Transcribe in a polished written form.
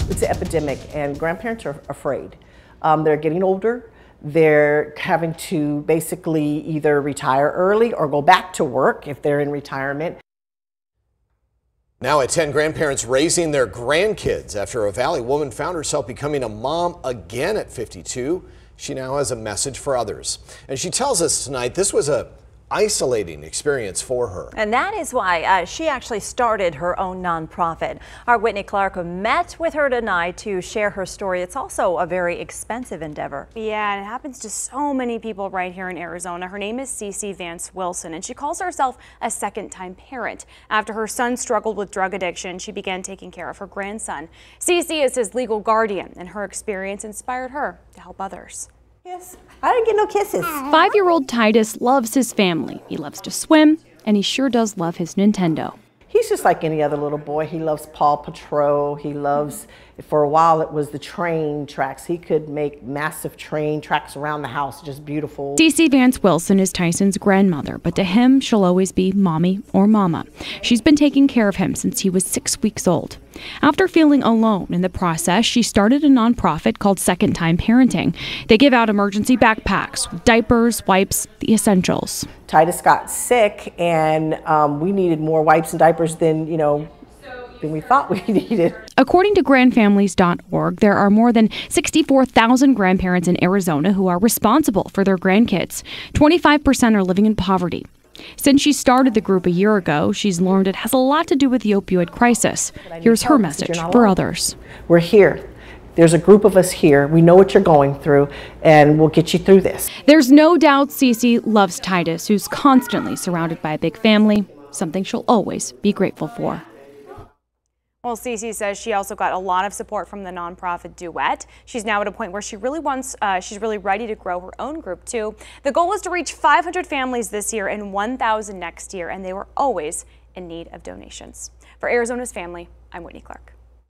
It's an epidemic, and grandparents are afraid. They're getting older. They're having to basically either retire early or go back to work if they're in retirement. Now at 10, grandparents raising their grandkids after a Valley woman found herself becoming a mom again at 52. She now has a message for others. And she tells us tonight this was a isolating experience for her. And that is why she actually started her own nonprofit. Our Whitney Clark met with her tonight to share her story. It's also a very expensive endeavor. Yeah, it happens to so many people right here in Arizona. Her name is Cece Vance Wilson, and she calls herself a second-time parent. After her son struggled with drug addiction, she began taking care of her grandson. Cece is his legal guardian, and her experience inspired her to help others. Yes, I didn't get no kisses. 5-year-old Titus loves his family. He loves to swim, and he sure does love his Nintendo. He's just like any other little boy. He loves Paw Patrol. He loves, for a while it was the train tracks. He could make massive train tracks around the house, just beautiful. Cece Vance Wilson is Tyson's grandmother, but to him, she'll always be mommy or mama. She's been taking care of him since he was 6 weeks old. After feeling alone in the process, she started a nonprofit called Second Time Parenting. They give out emergency backpacks, diapers, wipes, the essentials. Titus got sick, and we needed more wipes and diapers than we thought we needed. According to grandfamilies.org, there are more than 64,000 grandparents in Arizona who are responsible for their grandkids. 25% are living in poverty. Since she started the group a year ago, she's learned it has a lot to do with the opioid crisis. Here's her message for others. We're here. There's a group of us here. We know what you're going through, and we'll get you through this. There's no doubt Cece loves Titus, who's constantly surrounded by a big family, something she'll always be grateful for. Well, Cece says she also got a lot of support from the nonprofit Duet. She's now at a point where she's really ready to grow her own group too. The goal is to reach 500 families this year and 1,000 next year, and they were always in need of donations. For Arizona's Family, I'm Whitney Clark.